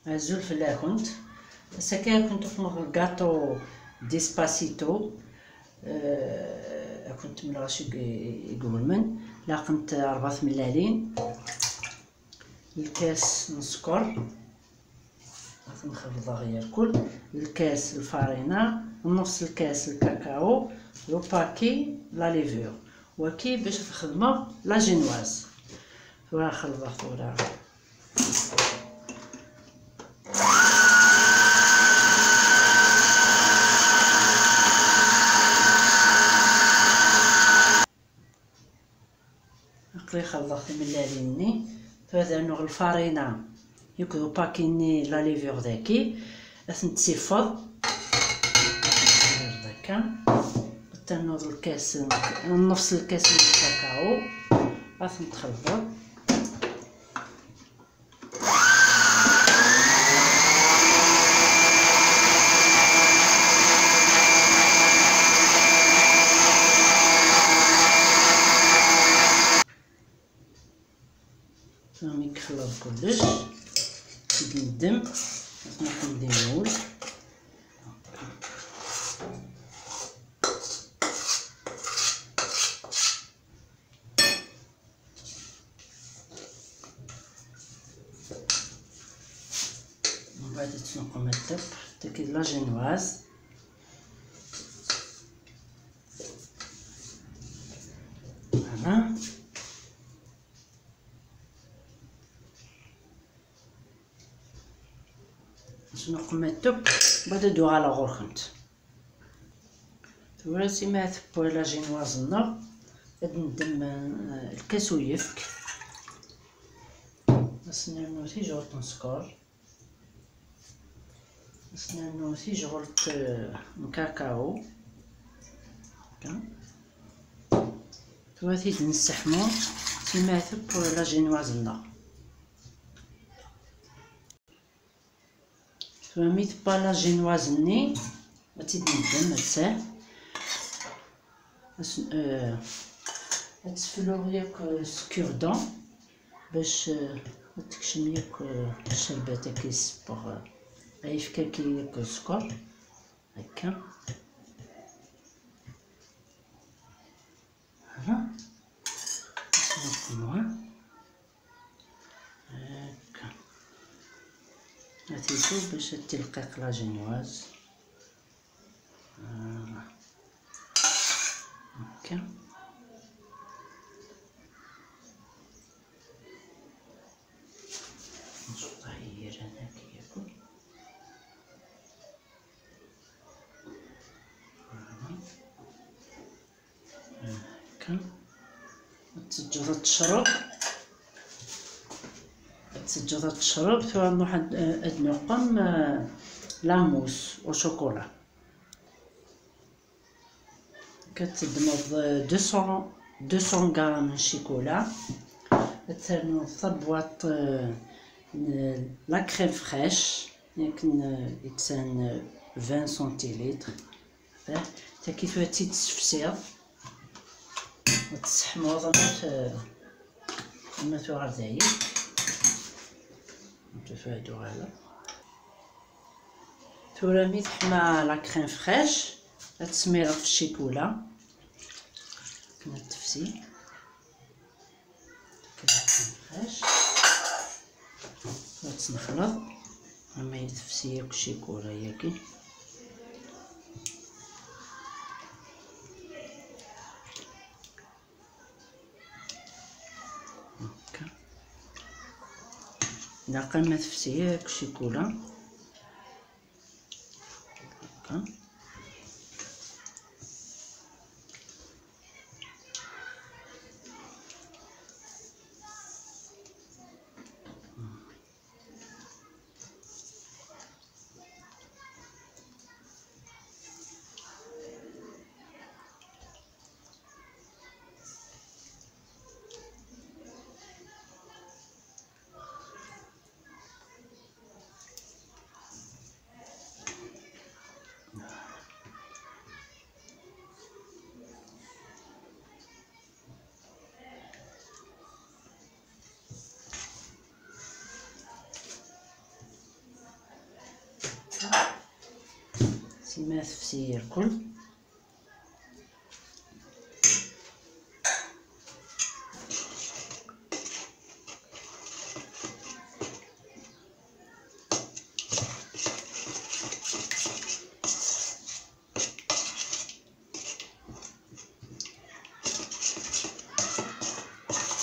عزول فلا كنت سكا كنت في الكاطو ديسباسيتو. كنت من راشي يقول من لاقنت 4 ملالين، الكاس نسكر نخلطها غير كل، الكاس الفارينة، نص الكاس الكاكاو، لو باكي لا ليفور، وكي باش الخدمة لا جينواز. ثورا خلطها ثورا نقري خلطت ملاليني. هذا نوع الفارينة يكدو باكيني لا ليفور ذاكي اثن تسيفض هكا تنوض الكاس نص الكاس من الكاكاو اثن تخلط. راني كخلط كلش نزيد ندم ندير من بعد تنقم الدب تاكيد لا جينواز. هنا نقم الدب بعد دو على غرخنت ثورا سيما ثبو لا جينوازنا غاد ندم الكاس ويفك نسنانو سي جغلط نسكر، نسنانو سي جغلط كاكاو هكا. ثورا تيد نسحمو سيما ثبو لا جينوازنا. ثورا مي ثبا لا جينوازني غتزيد ندم هسه تسفلو ياك سكوردون باش تكشم ياك الشربات كي يصبغ غيفكا كي ياك السكر هكا. ها نقلوها هكا غتيدو باش تلقيق لا جينواز هكا. نشوفها هي هناك ياكل هكا. تسجل تشرب ثم نروح نقم لاموس وشوكولا كتدمض 200 غرام من الشيكولا. تنوض طبواط لا كريم فريش يمكن يتسان 20 سنتيلتر تا كيف تزيد تسفسير وتسحموض ما توغر زايد نتفايدو هذا. ثورا مي تحمى لا كريم فريش تسميرها في الشيكولا كما التفسي كريم فريش وتنخلط ما يتفسي ياك الشيكولا ياكي هكا. إذا قام ما تفسي ياك الشيكولا هكا. سيما تفسي الكل.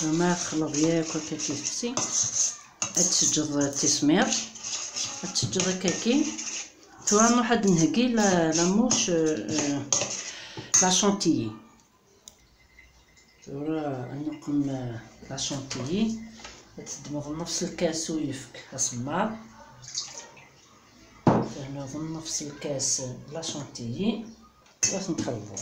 ما تخلط ياكل كيفسي. تسجد التسمير، تسجد هكاكي. توا نوحد نهكي لاموش لا شونتيي. توا نقم لا شونتيي تدمغ نفس الكاس ويفك اسمر. تدمغ نفس الكاس لا شونتيي باش نقلبو.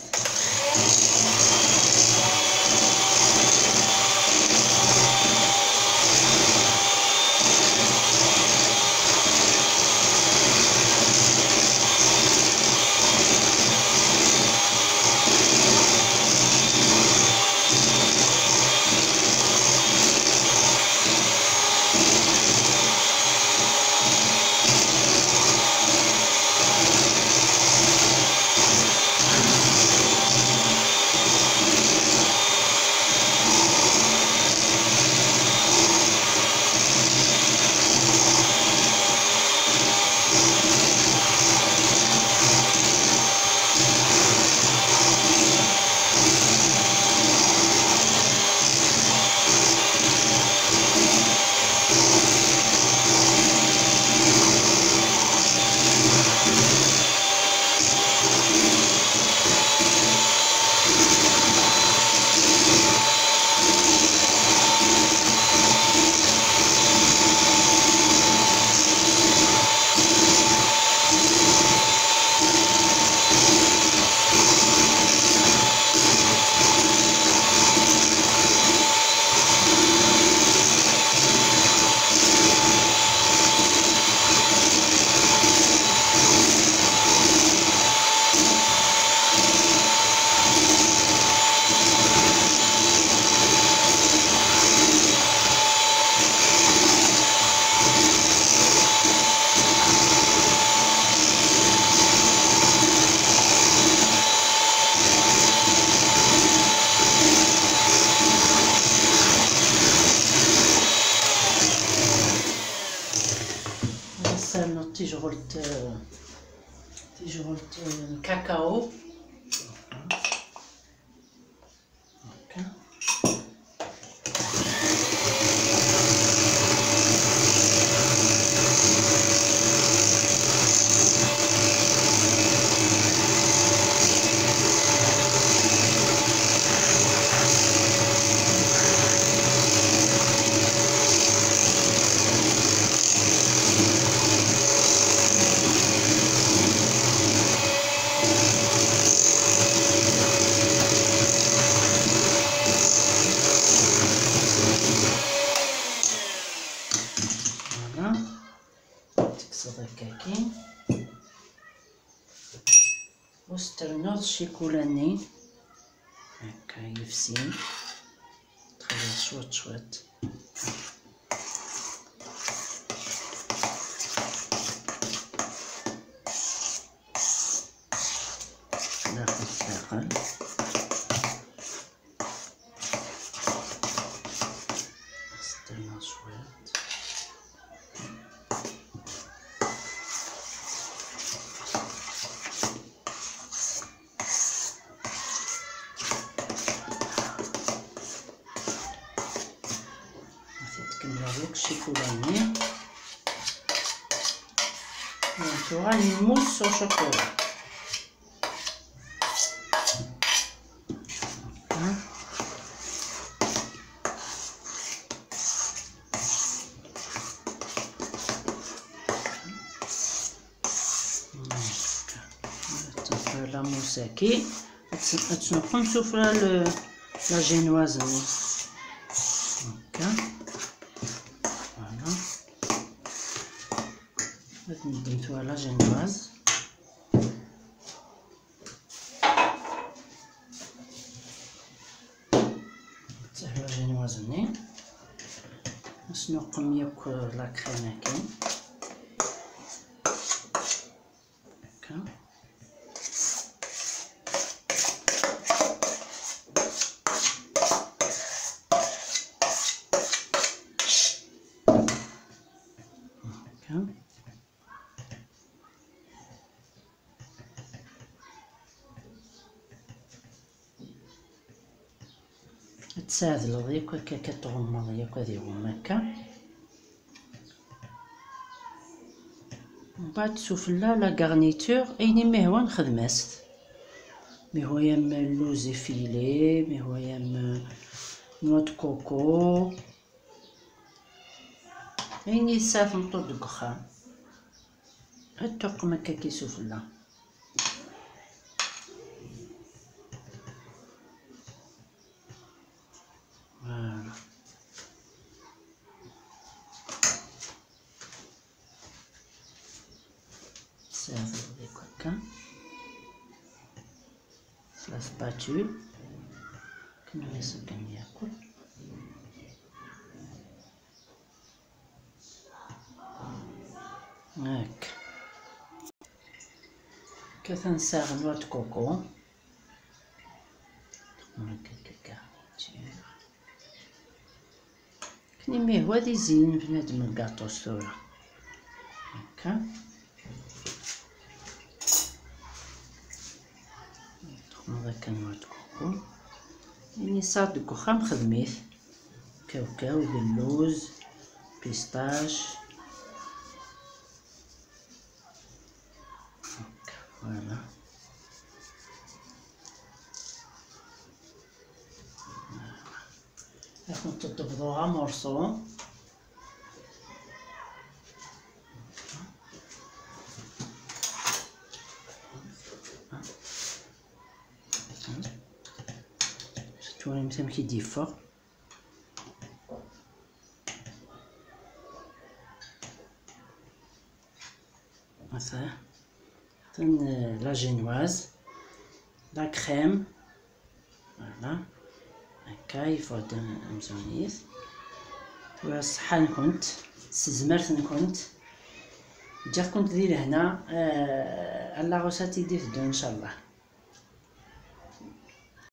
تيجرولة الكاكاو. هكاكي وسترنوض شيكولاني هكا يفسي تخليه شوط شوط. داخل الثقل سترنوض شوط. هذوك الشيكولاني غادي نموس شوكولا. لا موساكي تنقم سفرة لا جينوازني هكا. ندمتوها لا جينواز. لا جينوازني باش نقم ياك لا كريم هكا. هكا. تساذل ياك هكا كتغمض ياك هادي غم هكا. من بعد سوفلا لا غارنيتور ايني ما هو نخدماست، مي هو يام اللوز فيلي، مي هو يام نوا د كوكو، ايني ساف نطو دكخان هاد توقم هكا كي سوفلا. فوالا تساذل ديك هكا لا سباتول كما يسكن ياكل. هاك كتنساغ نوا د كوكو هكا كغارنيتور. كني مي هو دي زين بنادم الكاطو ثورة هكا. تخمض هكا نوا د كوكو، يعني صاد الكخام خدميت كاوكاو باللوز بيستاش هكا. فوالا راح تضبطوها مورصو. شتوني مثلا كي ديفا مثلا لا جينواز لا كريم. فوالا هكا يفوت مزونيس. والصحة نكونت سزمرت نكونت جا كنت دير هنا. الله غوساتي دي في الدون ان شاء الله.